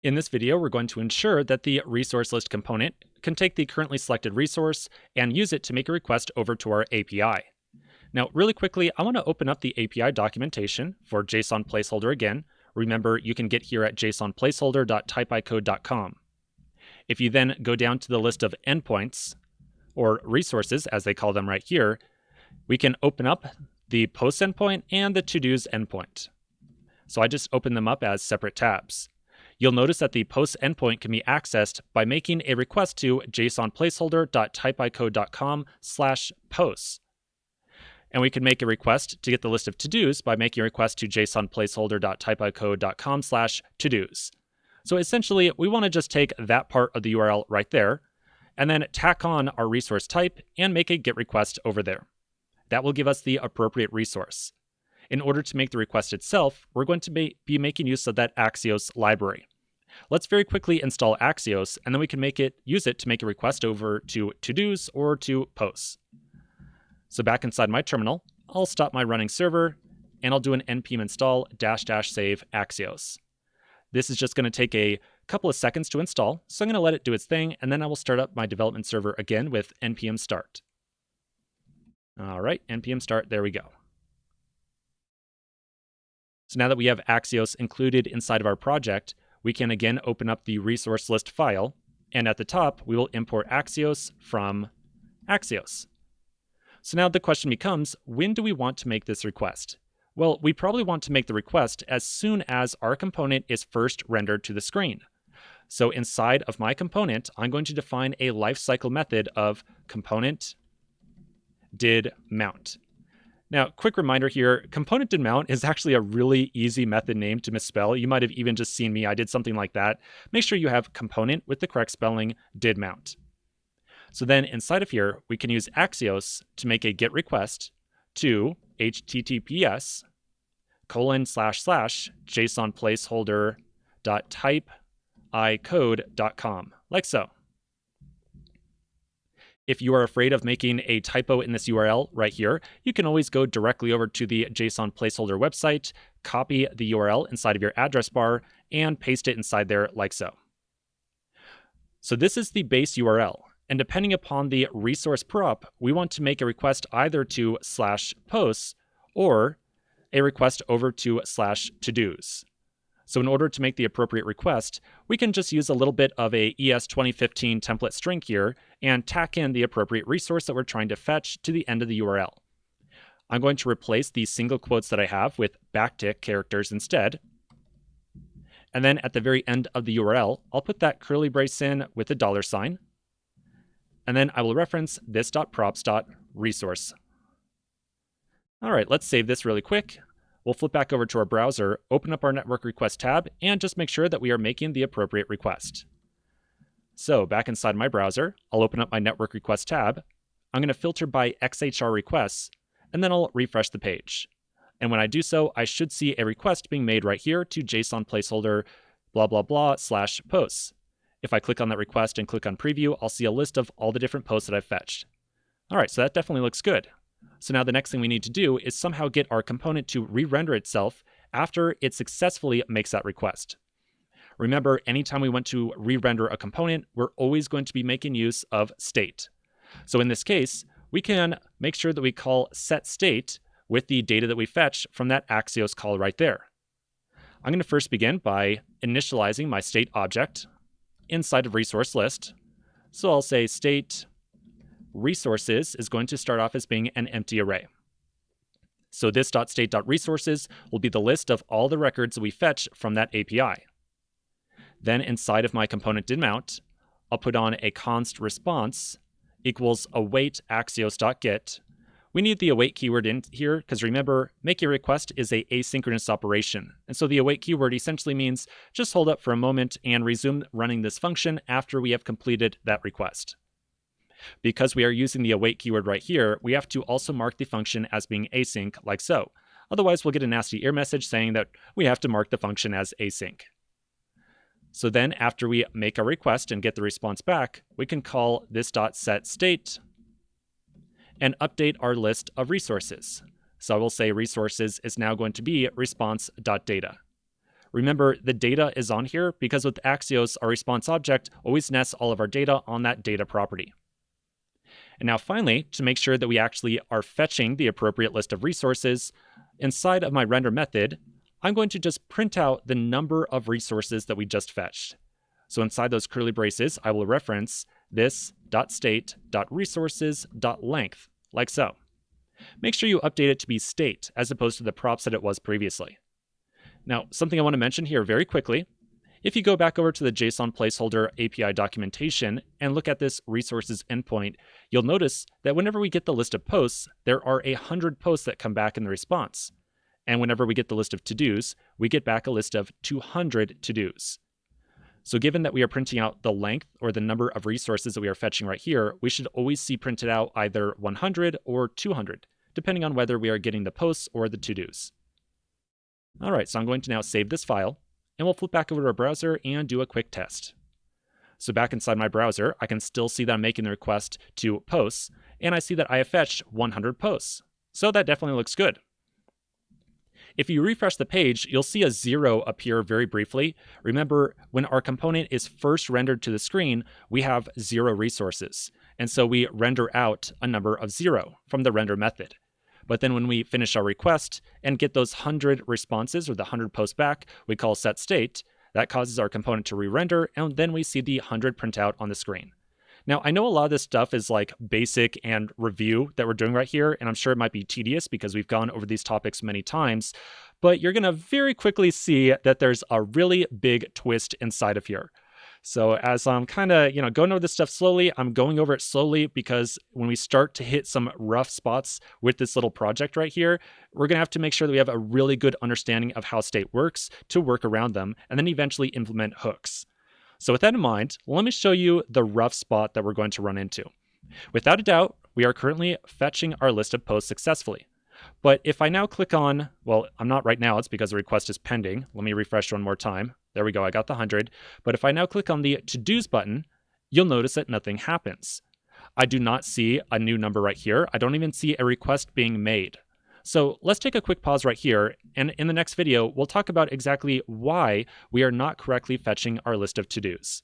In this video, we're going to ensure that the resource list component can take the currently selected resource and use it to make a request over to our API. Now, really quickly, I want to open up the API documentation for JSON placeholder again. Remember, you can get here at jsonplaceholder.typeicode.com. If you then go down to the list of endpoints, or resources as they call them right here, we can open up the posts endpoint and the to-dos endpoint. So I just open them up as separate tabs. You'll notice that the post endpoint can be accessed by making a request to jsonplaceholder.typeicode.com/posts. And we can make a request to get the list of to-dos by making a request to jsonplaceholder.typeicode.com/to-dos. So essentially, we want to just take that part of the URL right there, and then tack on our resource type and make a GET request over there. That will give us the appropriate resource. In order to make the request itself, we're going to be making use of that Axios library. Let's very quickly install Axios, and then we can use it to make a request over to to-dos or to posts. So back inside my terminal, I'll stop my running server, and I'll do an npm install --save Axios. This is just going to take a couple of seconds to install, so I'm going to let it do its thing, and then I will start up my development server again with npm start. All right, npm start, there we go. So now that we have Axios included inside of our project, we can again open up the resource list file, and at the top, we will import Axios from Axios. So now the question becomes, when do we want to make this request? Well, we probably want to make the request as soon as our component is first rendered to the screen. So inside of my component, I'm going to define a lifecycle method of component did mount. Now, quick reminder here, component did mount is actually a really easy method name to misspell. You might have even just seen me, I did something like that. Make sure you have component with the correct spelling, did mount. So then inside of here, we can use Axios to make a GET request to https://jsonplaceholder.typeicode.com, like so. If you are afraid of making a typo in this URL right here, you can always go directly over to the JSON placeholder website, copy the URL inside of your address bar, and paste it inside there like so. So this is the base URL. And depending upon the resource prop, we want to make a request either to /posts or a request over to /todos. So in order to make the appropriate request, we can just use a little bit of a ES2015 template string here and tack in the appropriate resource that we're trying to fetch to the end of the URL. I'm going to replace the single quotes that I have with backtick characters instead. And then at the very end of the URL, I'll put that curly brace in with a $sign. And then I will reference this.props.resource. All right, let's save this really quick. We'll flip back over to our browser, open up our network request tab, and just make sure that we are making the appropriate request. So back inside my browser, I'll open up my network request tab. I'm going to filter by XHR requests, and then I'll refresh the page. And when I do so, I should see a request being made right here to JSON placeholder blah, blah, blah /posts. If I click on that request and click on preview, I'll see a list of all the different posts that I've fetched. All right, so that definitely looks good. So now the next thing we need to do is somehow get our component to re-render itself after it successfully makes that request. Remember, anytime we want to re-render a component, we're always going to be making use of state. So in this case, we can make sure that we call setState with the data that we fetch from that Axios call right there. I'm going to first begin by initializing my state object inside of resource list. So I'll say state resources is going to start off as being an empty array. So this.state.resources will be the list of all the records that we fetch from that API. Then inside of my component did mount, I'll put on a const response equals await axios.get. We need the await keyword in here because remember, make a request is an asynchronous operation. And so the await keyword essentially means just hold up for a moment and resume running this function after we have completed that request. Because we are using the await keyword right here, we have to also mark the function as being async like so. Otherwise, we'll get a nasty error message saying that we have to mark the function as async. So then after we make a request and get the response back, we can call this.setState and update our list of resources. So I will say resources is now going to be response.data. Remember, the data is on here because with Axios, our response object always nests all of our data on that data property. And now finally, to make sure that we actually are fetching the appropriate list of resources, inside of my render method, I'm going to just print out the number of resources that we just fetched. So inside those curly braces, I will reference this.state.resources.length, like so. Make sure you update it to be state as opposed to the props that it was previously. Now, something I want to mention here very quickly, if you go back over to the JSON placeholder API documentation and look at this resources endpoint, you'll notice that whenever we get the list of posts, there are 100 posts that come back in the response. And whenever we get the list of to-dos, we get back a list of 200 to-dos. So given that we are printing out the length or the number of resources that we are fetching right here, we should always see printed out either 100 or 200, depending on whether we are getting the posts or the to-dos. All right, so I'm going to now save this file, and we'll flip back over to our browser and do a quick test. So back inside my browser, I can still see that I'm making the request to posts, and I see that I have fetched 100 posts. So that definitely looks good. If you refresh the page, you'll see a 0 appear very briefly. Remember, when our component is first rendered to the screen, we have 0 resources. And so we render out a number of 0 from the render method. But then when we finish our request and get those 100 responses or the 100 posts back, we call set state. That causes our component to re-render, and then we see the 100 printout on the screen. Now, I know a lot of this stuff is like basic and review that we're doing right here, and I'm sure it might be tedious because we've gone over these topics many times, but you're going to very quickly see that there's a really big twist inside of here. So as I'm kind of, going over this stuff slowly, I'm going over it slowly because when we start to hit some rough spots with this little project right here, we're going to have to make sure that we have a really good understanding of how state works to work around them and then eventually implement hooks. So with that in mind, let me show you the rough spot that we're going to run into. Without a doubt, we are currently fetching our list of posts successfully. But if I now click on, well, I'm not right now, it's because the request is pending. Let me refresh one more time. There we go, I got the 100. But if I now click on the to-dos button, you'll notice that nothing happens. I do not see a new number right here. I don't even see a request being made. So let's take a quick pause right here, and in the next video, we'll talk about exactly why we are not correctly fetching our list of to-dos.